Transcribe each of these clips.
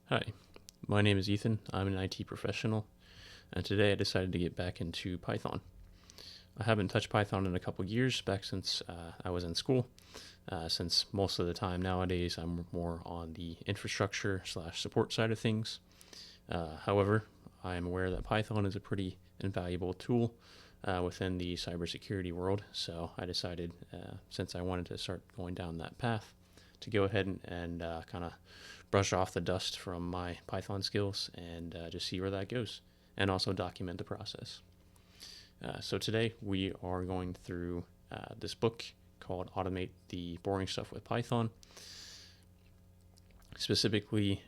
Hi, my name is Ethan. I'm an IT professional, and today I decided to get back into Python. I haven't touched Python in a couple years, back since I was in school, since most of the time nowadays I'm more on the infrastructure slash support side of things. However, I am aware that Python is a pretty invaluable tool within the cybersecurity world, so I decided, since I wanted to start going down that path, to go ahead and kind of brush off the dust from my Python skills and just see where that goes, and also document the process. So today we are going through this book called Automate the Boring Stuff with Python. Specifically,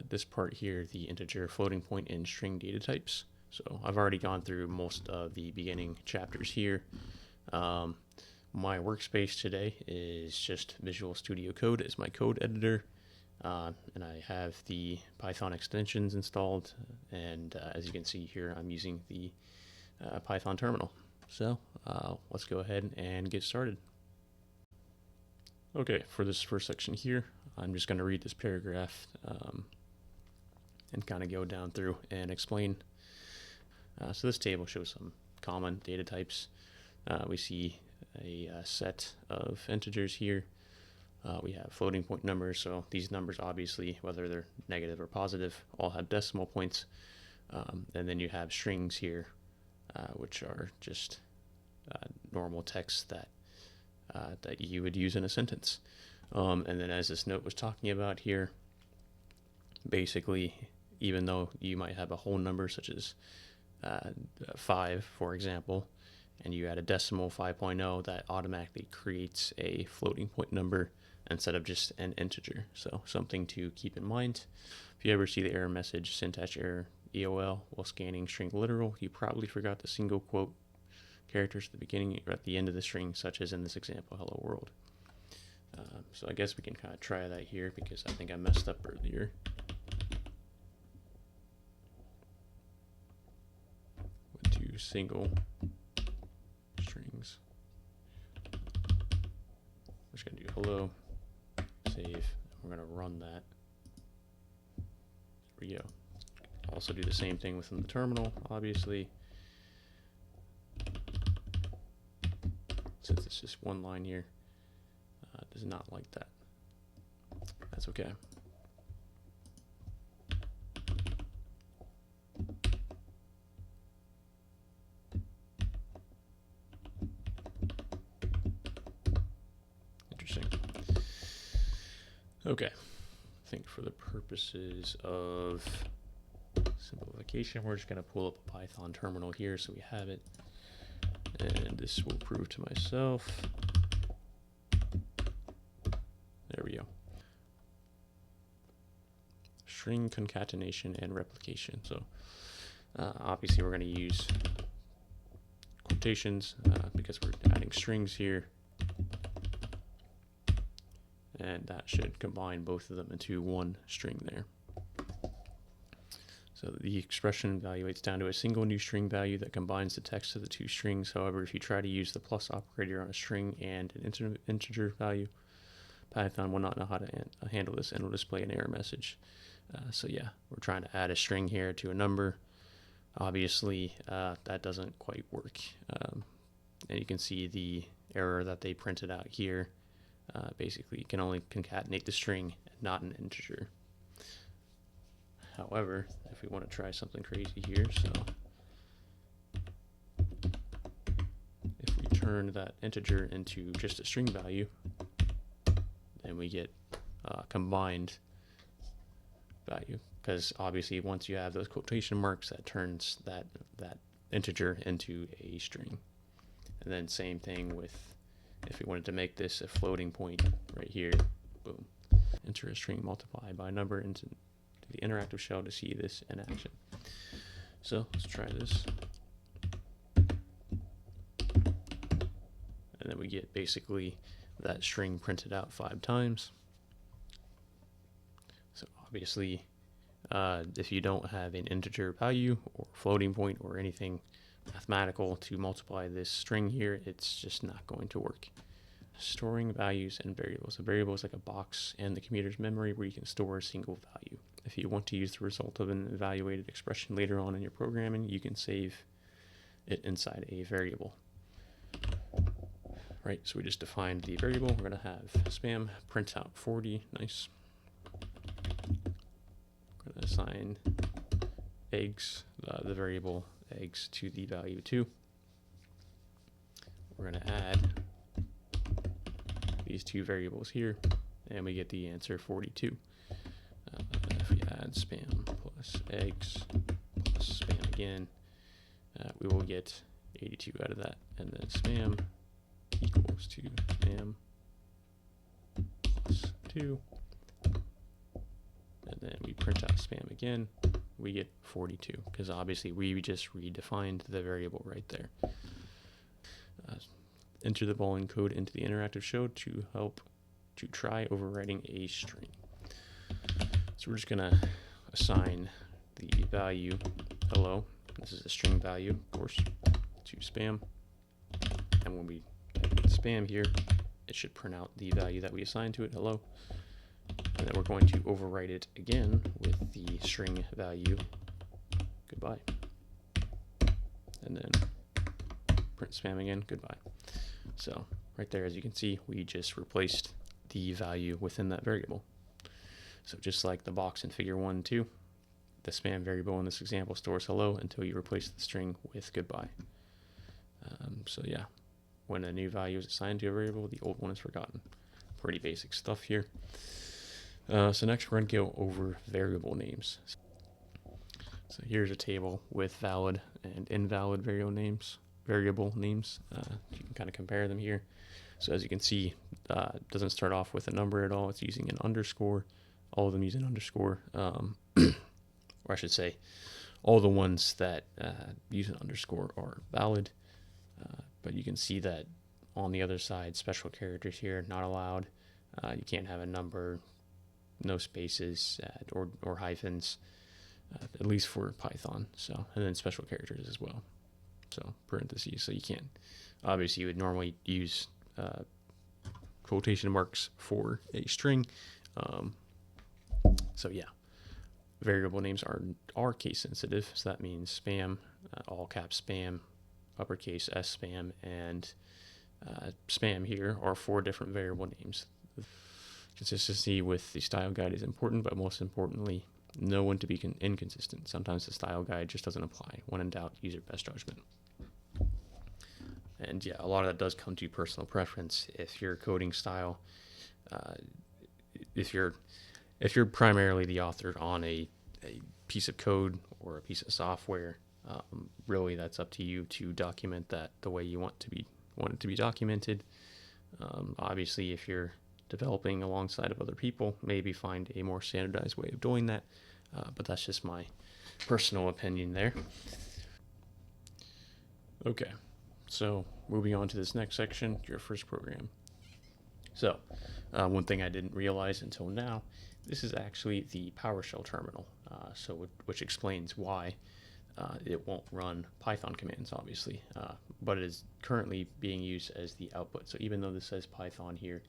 this part here, the integer, floating point, and string data types. So I've already gone through most of the beginning chapters here. My workspace today is just Visual Studio Code as my code editor. And I have the Python extensions installed, and as you can see here, I'm using the Python terminal. So let's go ahead and get started. Okay, for this first section here, I'm just going to read this paragraph and kind of go down through and explain. So this table shows some common data types. We see a set of integers here. We have floating point numbers, so these numbers obviously, whether they're negative or positive, all have decimal points. And then you have strings here, which are just normal text that you would use in a sentence. And then as this note was talking about here, basically, even though you might have a whole number such as 5, for example, and you add a decimal 5.0, that automatically creates a floating point number instead of just an integer. So something to keep in mind. If you ever see the error message, syntax error, EOL, while scanning string literal, you probably forgot the single quote characters at the beginning or at the end of the string, such as in this example, hello world. So I guess we can kind of try that here because I think I messed up earlier. With 2 single strings. We're just going to do hello, save, we're going to run that. There we go. Also do the same thing within the terminal, obviously. Since it's just one line here, does not like that. That's okay. Interesting. Okay. I think for the purposes of simplification, we're just going to pull up a Python terminal here so we have it. And this will prove to myself. There we go. String concatenation and replication. So obviously we're going to use quotations because we're adding strings here. And that should combine both of them into one string there. So the expression evaluates down to a single new string value that combines the text of the 2 strings. However, if you try to use the plus operator on a string and an integer value, Python will not know how to handle this and will display an error message. So yeah, we're trying to add a string here to a number. Obviously, that doesn't quite work. And you can see the error that they printed out here. Basically, you can only concatenate the string, not an integer. However, if we want to try something crazy here, so if we turn that integer into just a string value, then we get combined value, because obviously once you have those quotation marks, that turns that integer into a string. And then same thing with if we wanted to make this a floating point right here, boom, enter a string multiplied by a number into the interactive shell to see this in action. So let's try this. And then we get basically that string printed out 5 times. So obviously, if you don't have an integer value or floating point or anything mathematical to multiply this string here, it's just not going to work. Storing values and variables. A variable is like a box in the computer's memory where you can store a single value. If you want to use the result of an evaluated expression later on in your programming, you can save it inside a variable. Right, so we just defined the variable. We're going to have spam print out 40. Nice. We're going to assign eggs, the variable eggs, to the value 2. We're going to add these two variables here, and we get the answer 42. If we add spam plus eggs plus spam again, we will get 82 out of that, and then spam equals to spam plus 2, and then we print out spam again, we get 42, because obviously we just redefined the variable right there. Enter the Boolean code into the interactive show to help to try overwriting a string. So we're just going to assign the value hello, this is a string value, of course, to spam, and when we type in spam here, it should print out the value that we assigned to it, hello, and then we're going to overwrite it again with the string value goodbye, and then print spam again, goodbye. So right there, as you can see, we just replaced the value within that variable. So just like the box in figure 1, 2, the spam variable in this example stores hello until you replace the string with goodbye. So yeah, when a new value is assigned to a variable, the old one is forgotten. Pretty basic stuff here. So next we're going to go over variable names. So here's a table with valid and invalid variable names. You can kind of compare them here. So as you can see, it doesn't start off with a number at all. It's using an underscore. All of them use an underscore. Or I should say, all the ones that use an underscore are valid. But you can see that on the other side, special characters here, not allowed. You can't have a number, no spaces, or hyphens, at least for Python. So, and then special characters as well. So parentheses, so you can't. Obviously, you would normally use quotation marks for a string. So yeah, variable names are case sensitive. So that means spam, all caps spam, uppercase S spam, and spam here are 4 different variable names. Consistency with the style guide is important, but most importantly, know when to be inconsistent. Sometimes the style guide just doesn't apply. When in doubt, use your best judgment. And yeah, a lot of that does come to personal preference. If your coding style, if you're primarily the author on a piece of code or a piece of software, really that's up to you to document that the way you want it to be documented. Obviously, if you're developing alongside of other people, maybe find a more standardized way of doing that. But that's just my personal opinion there. Okay. So moving on to this next section, your first program. So one thing I didn't realize until now, this is actually the PowerShell terminal, which explains why it won't run Python commands, obviously, but it is currently being used as the output. So even though this says Python here,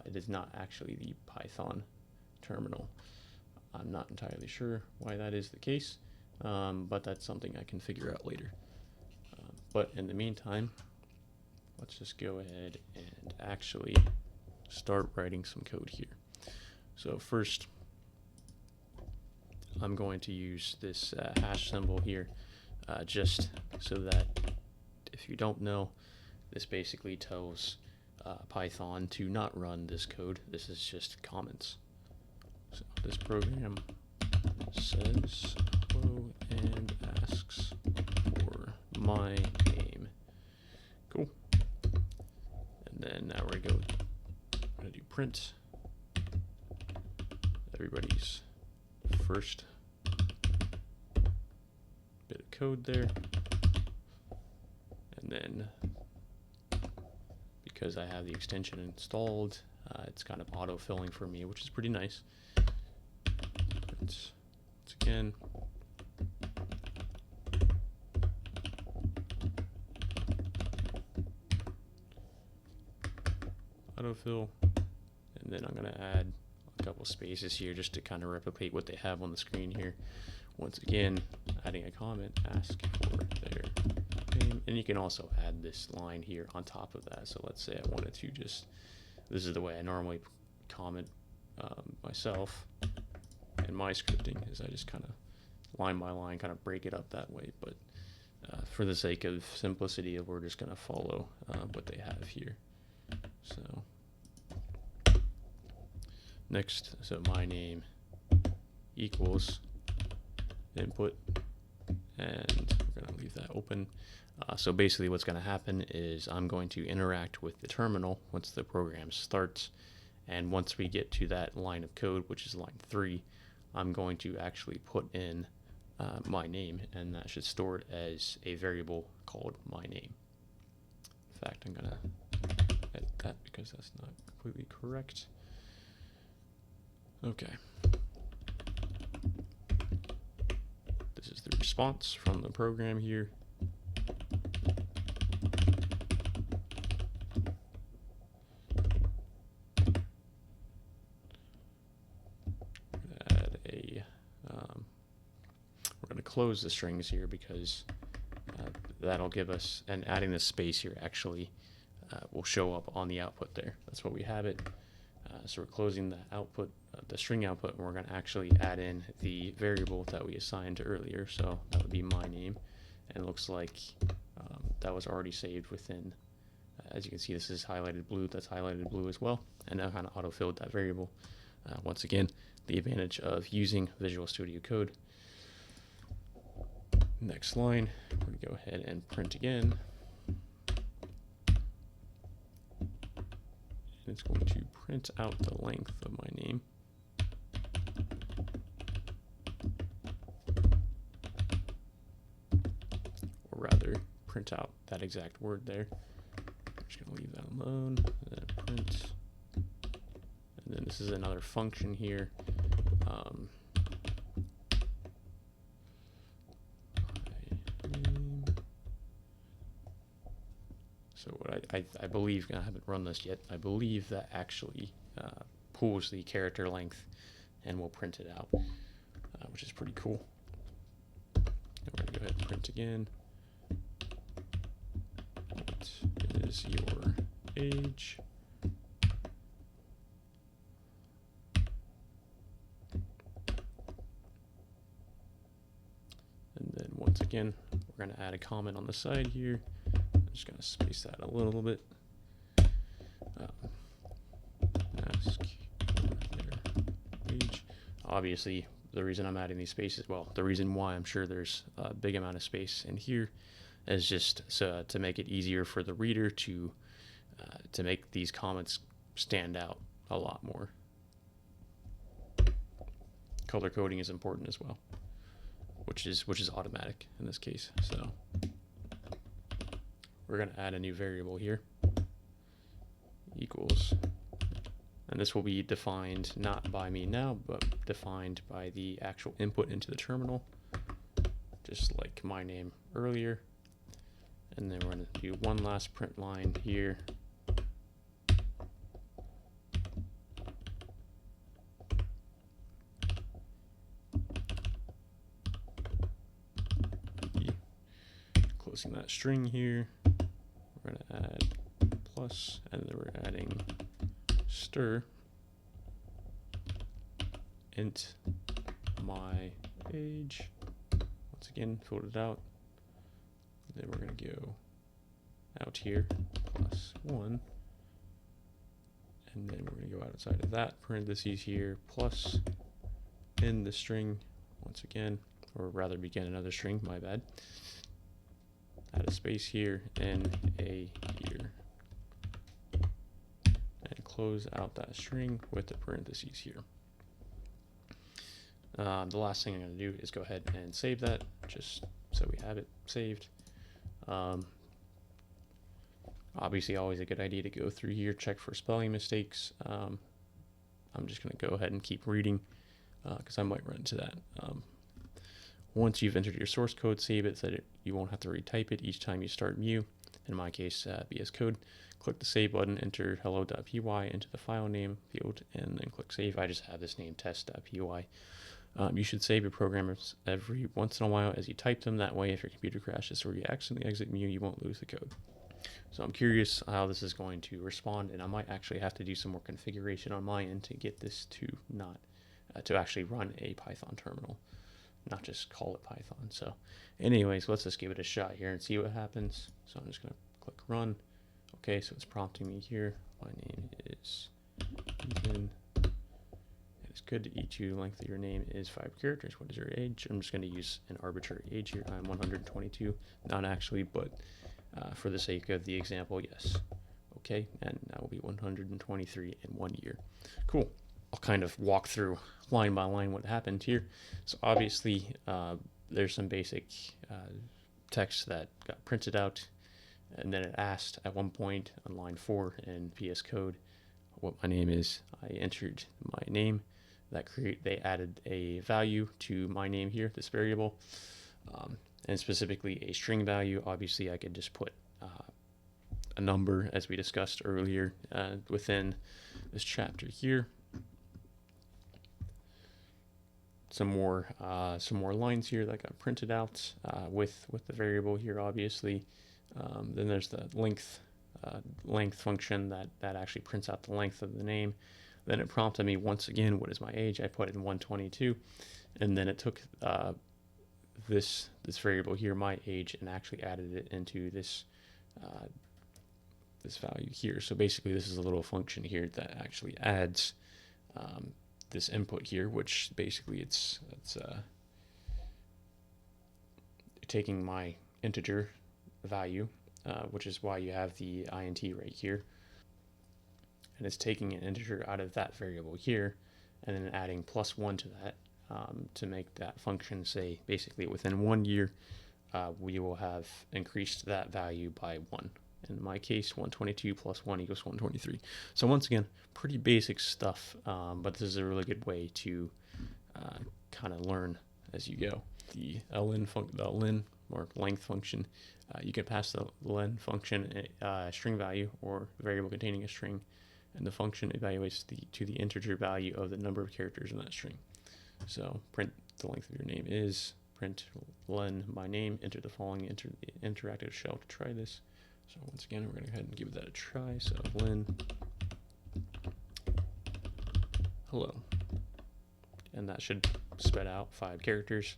it is not actually the Python terminal. I'm not entirely sure why that is the case, but that's something I can figure out later. But in the meantime, let's just go ahead and actually start writing some code here. So first, I'm going to use this hash symbol here, just so that if you don't know, this basically tells Python to not run this code. This is just comments. So this program says hello and asks for my name. Cool. And then now we're going to do print everybody's first bit of code there. And then because I have the extension installed, it's kind of auto-filling for me, which is pretty nice. It's again. Autofill, and then I'm going to add, a couple spaces here just to kind of replicate what they have on the screen here. Once again, adding a comment, ask for their name, and you can also add this line here on top of that. So let's say I wanted to just, this is the way I normally comment myself in my scripting, is I just kind of line by line kind of break it up that way. But for the sake of simplicity, we're just going to follow what they have here. So next, so my name equals input, and we're going to leave that open. So basically what's going to happen is I'm going to interact with the terminal once the program starts, and once we get to that line of code, which is line 3, I'm going to actually put in my name, and that should store it as a variable called my name. In fact, I'm going to edit that because that's not completely correct. Okay. This is the response from the program here. We're going to close the strings here because that'll give us, and adding this space here actually will show up on the output there. That's what we have it. So we're closing the output, the string output, and we're going to actually add in the variable that we assigned earlier. So that would be my name, and it looks like that was already saved within. As you can see, this is highlighted blue. That's highlighted blue as well, and that kind of auto-filled that variable. Once again, the advantage of using Visual Studio Code. Next line, we're going to go ahead and print again. It's going to print out the length of my name. Or rather, print out that exact word there. I'm just going to leave that alone, and then print. And then this is another function here. So what I believe, I haven't run this yet, I believe that actually pulls the character length and will print it out, which is pretty cool. And we're going to go ahead and print again. What is your age? And then once again, we're going to add a comment on the side here. I'm just going to space that a little bit. Ask their age. Obviously, the reason I'm adding these spaces, well, the reason why I'm sure there's a big amount of space in here is just so to make it easier for the reader to make these comments stand out a lot more. Color coding is important as well, which is automatic in this case. So we're going to add a new variable here, equals, and this will be defined not by me now, but defined by the actual input into the terminal, just like my name earlier. And then we're going to do one last print line here. Closing that string here. We're going to add plus, and then we're adding stir int my age. Once again, fill it out. Then we're going to go out here +1, and then we're going to go outside of that parentheses here plus in the string once again, or rather begin another string, my bad. Add a space here and a year, and close out that string with the parentheses here. The last thing I'm going to do is go ahead and save that, just so we have it saved. Obviously, always a good idea to go through here, check for spelling mistakes. I'm just going to go ahead and keep reading because I might run into that. Once you've entered your source code, save it so that you won't have to retype it each time you start Mu. in my case, VS Code. Click the save button, enter hello.py into the file name field, and then click save. I just have this name test.py. You should save your programs every once in a while as you type them. That way, if your computer crashes or you accidentally exit menu, you won't lose the code. So I'm curious how this is going to respond, and I might actually have to do some more configuration on my end to get this to not to actually run a Python terminal, not just call it Python. So anyways, let's just give it a shot here and see what happens. So I'm just going to click run. Okay, so it's prompting me here. My name is Ethan. It's good to eat you. Length of your name is 5 characters. What is your age? I'm just going to use an arbitrary age here. I'm 122. Not actually, but for the sake of the example, yes. Okay, and that will be 123 in 1 year. Cool. I'll kind of walk through line by line what happened here. So obviously, there's some basic text that got printed out, and then it asked at one point on line 4 in VS Code what my name is. I entered my name. They added a value to my name here, this variable, and specifically a string value. Obviously, I could just put a number, as we discussed earlier within this chapter here. Some more lines here that got printed out with the variable here, obviously. Then there's the length function that actually prints out the length of the name. Then it prompted me once again, what is my age? I put in 122, and then it took this variable here, my age, and actually added it into this this value here. So basically, this is a little function here that actually adds this input here, which basically it's taking my integer value, which is why you have the int right here, and it's taking an integer out of that variable here and then adding +1 to that to make that function say basically within 1 year we will have increased that value by 1. In my case, 122 + 1 = 123. So once again, pretty basic stuff, but this is a really good way to kind of learn as you go. The len or length function, you can pass the len function a string value or a variable containing a string, and the function evaluates to the integer value of the number of characters in that string. So print the length of your name is, print len my name, enter the following interactive shell to try this. So once again, we're going to go ahead and give that a try. So len hello, and that should spit out 5 characters.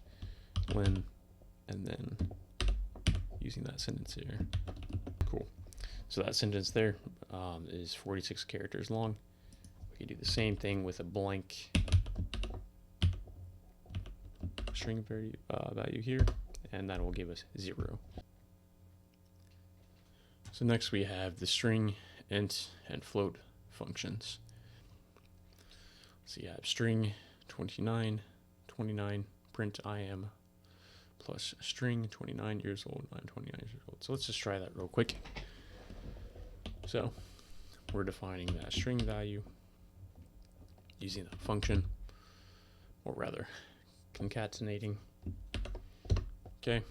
Len, and then using that sentence here. Cool. So that sentence there is 46 characters long. We can do the same thing with a blank string value here, and that will give us 0. So next we have the string, int, and float functions. So you have string 29, print I am plus string 29 years old, I'm 29 years old. So let's just try that real quick. So we're defining that string value using that function, or rather concatenating. Okay.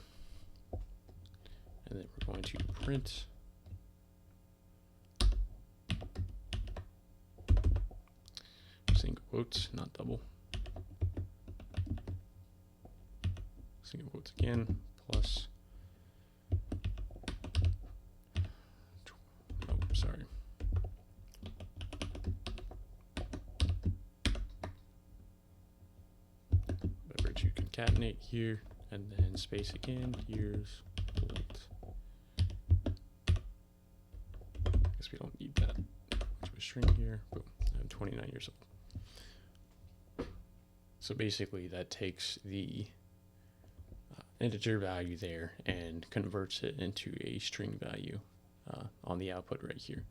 And then we're going to print single quotes, not double. Single quotes again, plus, sorry. Remember to concatenate here, and then space again, years old. Guess we don't need that. So a string here, boom, I'm 29 years old. So basically that takes the integer value there and converts it into a string value on the output right here.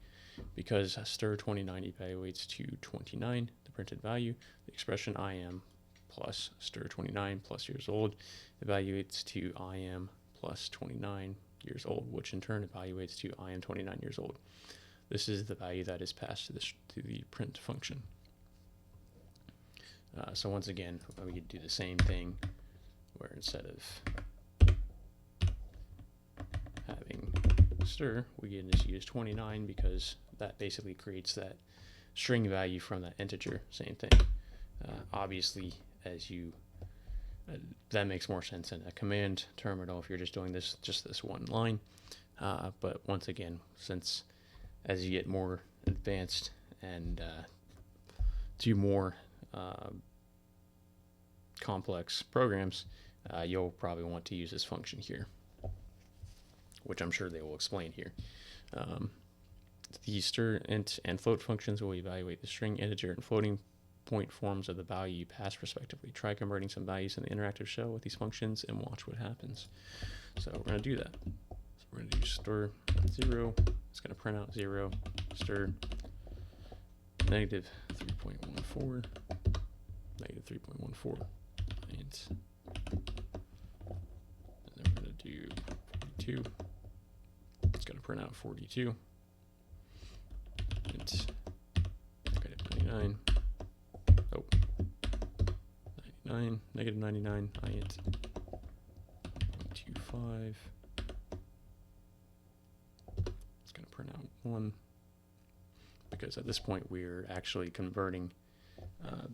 Because stir29 evaluates to 29, the printed value, the expression I am plus stir29 plus years old evaluates to I am plus 29 years old, which in turn evaluates to I am 29 years old. This is the value that is passed to the print function. So once again, we could do the same thing where instead of having stir, we can just use 29 because that basically creates that string value from that integer. Same thing. Obviously, that makes more sense in a command terminal if you're just doing this one line. But once again, since as you get more advanced and do more complex programs, you'll probably want to use this function here, which I'm sure they will explain here. The stir, int, and float functions will evaluate the string, integer, and floating point forms of the value you pass respectively. Try converting some values in the interactive shell with these functions and watch what happens. So we're going to do that. So we're going to do stir 0. It's going to print out 0, stir negative 3.14, negative 3.14, and then we're going to do 42. It's going to print out 42. It's negative 99. Oh, 99, negative 99, int 0.25. It's going to print out 1 because at this point we're actually converting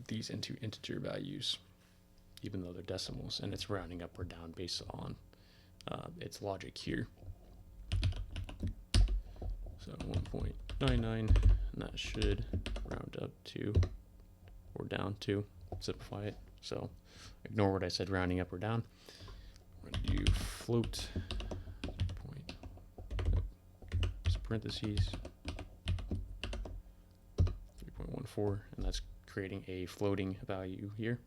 these into integer values, even though they're decimals, and it's rounding up or down based on its logic here. So 1.99, and that should round up to or down to, simplify it. So ignore what I said, rounding up or down. We're going to do float point, parentheses, 3.14, and that's creating a floating value here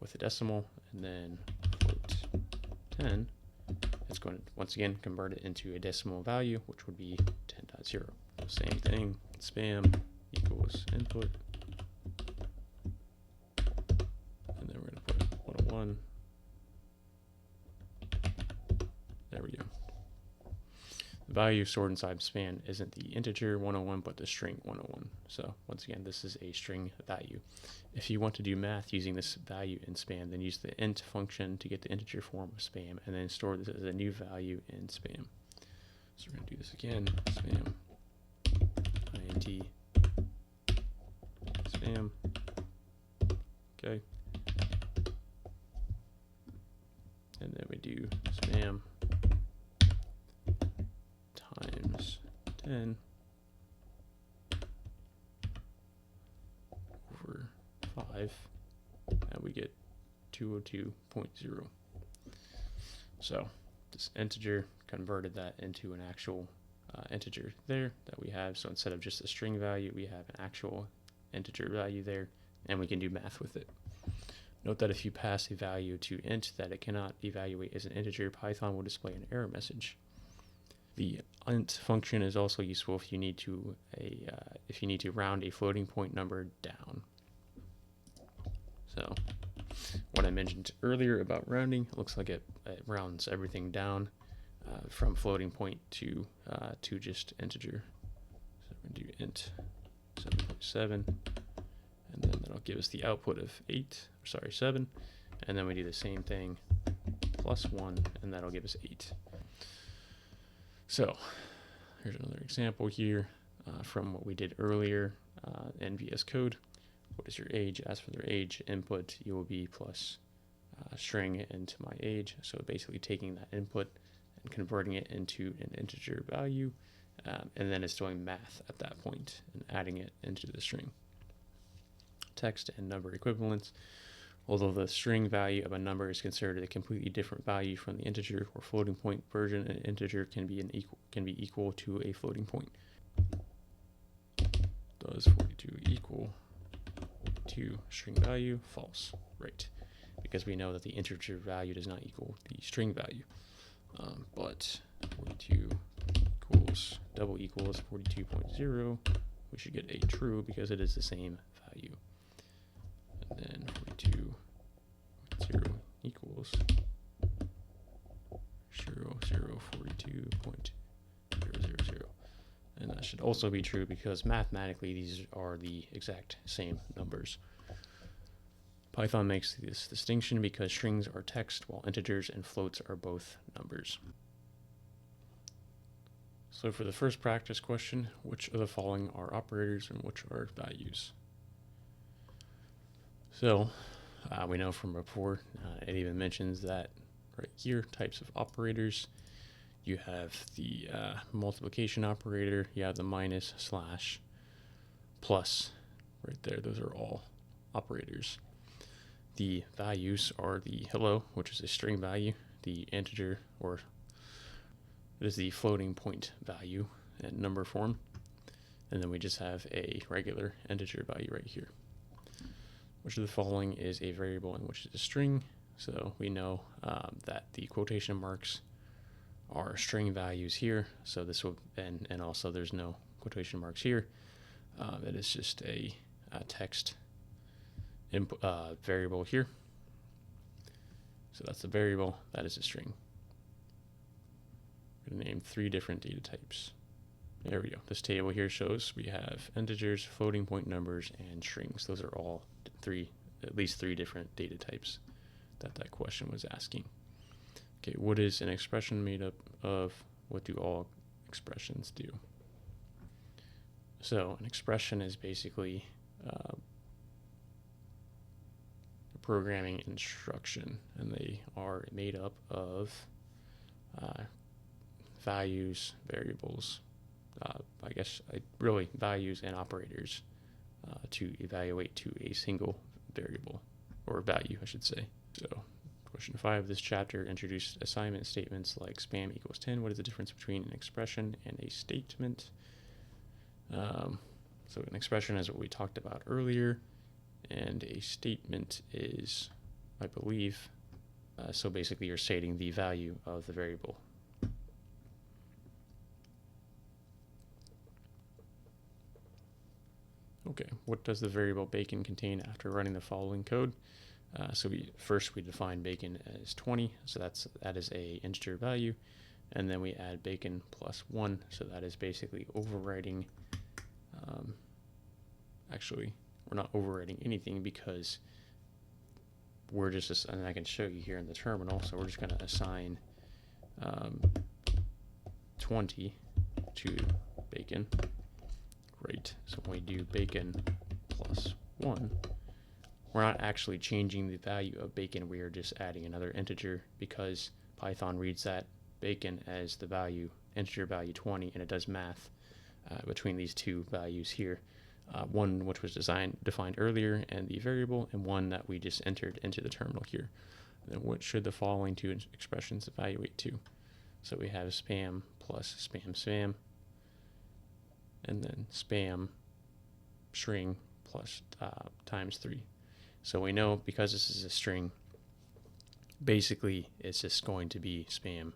with a decimal, and then float 10. It's going to once again convert it into a decimal value, which would be 10.0. Same thing, spam equals input. And then we're going to put 101. There we go. The value stored inside span isn't the integer 101, but the string 101. So once again, this is a string value. If you want to do math using this value in span, then use the int function to get the integer form of spam, and then store this as a new value in spam. So we're going to do this again, spam, int, spam, okay. And then we do spam times 10 over 5, and we get 202.0. So this integer converted that into an actual integer there that we have. So instead of just a string value, we have an actual integer value there, and we can do math with it. Note that if you pass a value to int that it cannot evaluate as an integer, Python will display an error message. The int function is also useful if you need to round a floating point number down. So what I mentioned earlier about rounding, it looks like it rounds everything down from floating point to just integer. So we're going to do int 7.7, and then that'll give us the output of 7, and then we do the same thing plus 1, and that'll give us 8. So here's another example here from what we did earlier in VS Code. What is your age? As for their age, input UOB plus string into my age. So basically taking that input and converting it into an integer value, and then it's doing math at that point and adding it into the string. Text and number equivalence. Although the string value of a number is considered a completely different value from the integer or floating point version, an integer can be equal to a floating point. Does 42 equal to string value? False. Right. Because we know that the integer value does not equal the string value. But 42 equals double equals 42.0. We should get a true because it is the same value. And then 42.0 equals 0042.000. And that should also be true because mathematically these are the exact same numbers. Python makes this distinction because strings are text while integers and floats are both numbers. So for the first practice question, which of the following are operators and which are values? So we know from before, it even mentions that right here, types of operators. You have the multiplication operator, you have the minus, slash, plus, right there. Those are all operators. The values are the hello, which is a string value, the integer, or it is the floating point value in number form, and then we just have a regular integer value right here. Which of the following is a variable and which is a string? So we know that the quotation marks are string values here. So this will, and also there's no quotation marks here. It is just a text variable here. So that's the variable, that is a string. We're going to name 3 different data types. There we go. This table here shows we have integers, floating point numbers, and strings. Those are all at least three different data types that question was asking. Okay, what is an expression made up of? What do all expressions do? So an expression is basically a programming instruction, and they are made up of values, variables, really values and operators to evaluate to a single variable, or value, I should say. So question 5 of this chapter introduced assignment statements like spam equals 10. What is the difference between an expression and a statement? So an expression is what we talked about earlier, and a statement is, I believe, so basically you're stating the value of the variable. Okay, what does the variable bacon contain after running the following code? So we define bacon as 20, so that is a integer value, and then we add bacon plus 1, so that is basically overwriting. Actually, we're not overwriting anything because we're just, and I can show you here in the terminal, so we're just going to assign 20 to bacon. Great. So when we do bacon plus 1, we're not actually changing the value of bacon, we are just adding another integer because Python reads that bacon as the value, integer value 20, and it does math between these two values here. One which was defined earlier and the variable, and one that we just entered into the terminal here. And then what should the following 2 expressions evaluate to? So we have spam plus spam, and then spam string plus times 3. So we know because this is a string, basically it's just going to be spam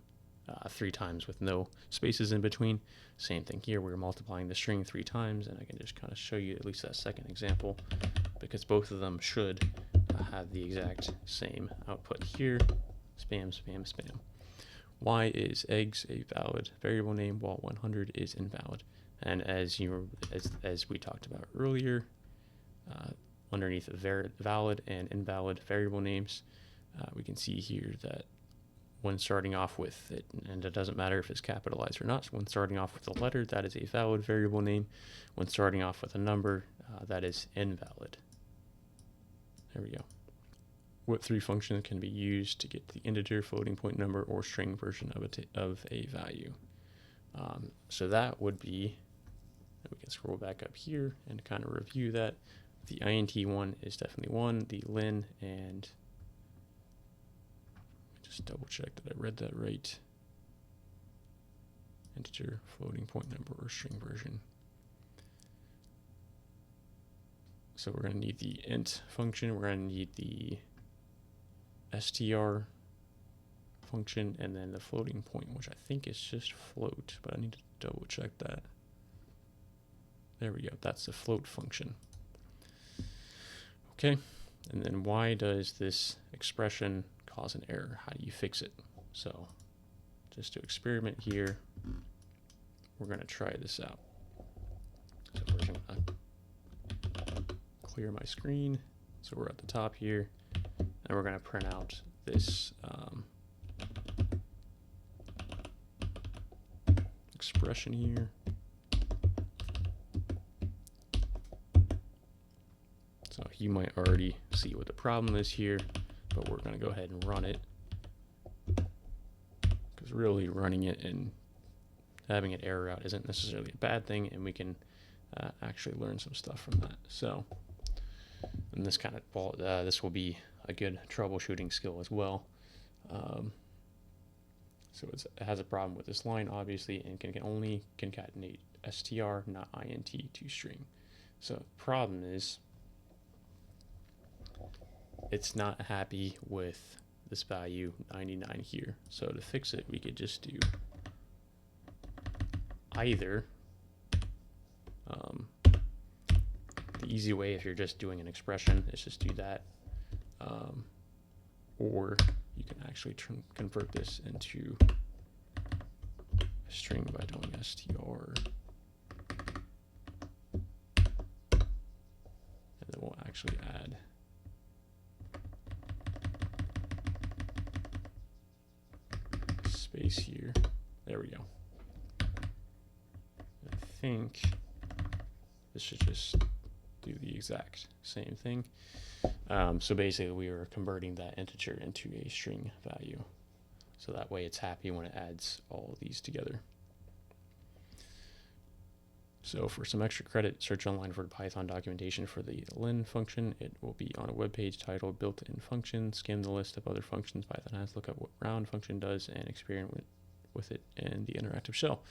3 times with no spaces in between. Same thing here, we're multiplying the string 3 times, and I can just kind of show you at least that second example because both of them should have the exact same output here. Spam. Why is eggs a valid variable name while 100 is invalid? And as we talked about earlier, underneath valid and invalid variable names, we can see here that when starting off with it, and it doesn't matter if it's capitalized or not, when starting off with a letter, that is a valid variable name. When starting off with a number, that is invalid. There we go. What 3 functions can be used to get the integer, floating point number, or string version of a value? So that would be, we can scroll back up here and kind of review that. The int one is definitely 1, the len, and just double check that I read that right. Integer, floating point number, or string version. So we're going to need the int function, we're going to need the str function, and then the floating point, which I think is just float, but I need to double check that. There we go, that's the float function. Okay, and then why does this expression cause an error? How do you fix it? So just to experiment here, we're going to try this out. So we're going to clear my screen. So we're at the top here, and we're going to print out this expression here. So you might already see what the problem is here, but we're going to go ahead and run it, because really running it and having it error out isn't necessarily a bad thing, and we can actually learn some stuff from that. So, and this kind of this will be a good troubleshooting skill as well. So it has a problem with this line, obviously, and can only concatenate str, not int, to string. So the problem is it's not happy with this value 99 here. So to fix it, we could just do either the easy way, if you're just doing an expression, is just do that, or you can actually convert this into a string by doing str, and then we'll actually add space here. There we go. I think this should just do the exact same thing. So basically we are converting that integer into a string value. So that way it's happy when it adds all of these together. So for some extra credit, search online for Python documentation for the len function. It will be on a web page titled built-in function. Skim the list of other functions Python has, look at what round function does, and experiment with it in the interactive shell.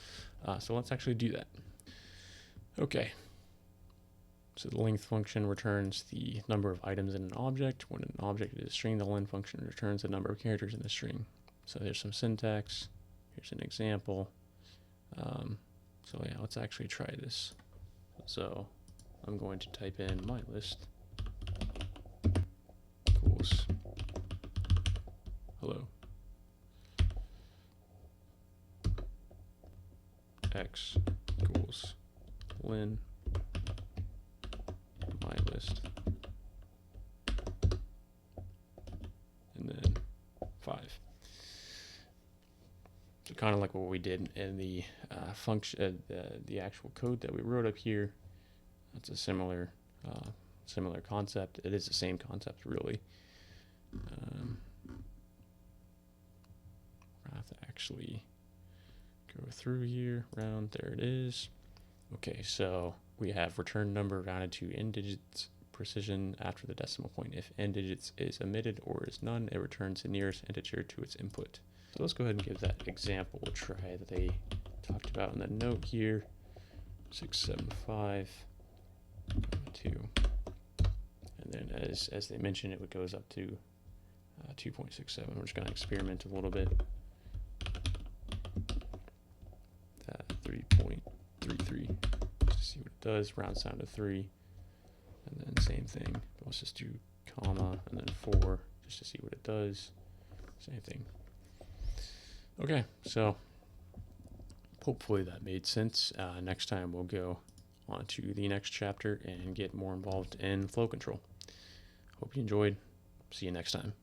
So let's actually do that. Okay. So the length function returns the number of items in an object. When an object is a string, the len function returns the number of characters in the string. So there's some syntax. Here's an example. So yeah, let's actually try this. So I'm going to type in my list equals hello x equals len my list, and then 5. So kind of like what we did in the function, the actual code that we wrote up here. That's a similar concept. It is the same concept, really. I have to actually go through here. Round, there it is. Okay, so we have return number rounded to n digits precision after the decimal point. If n digits is omitted or is none, it returns the nearest integer to its input. So let's go ahead and give that example a try that they talked about in the note here. 675 2. And then as they mentioned, it goes up to 2.67. We're just going to experiment a little bit. 3.33. To see what it does. Rounds down to 3. And then same thing. But let's just do comma and then 4 just to see what it does. Same thing. Okay, so hopefully that made sense. Next time we'll go on to the next chapter and get more involved in flow control. Hope you enjoyed. See you next time.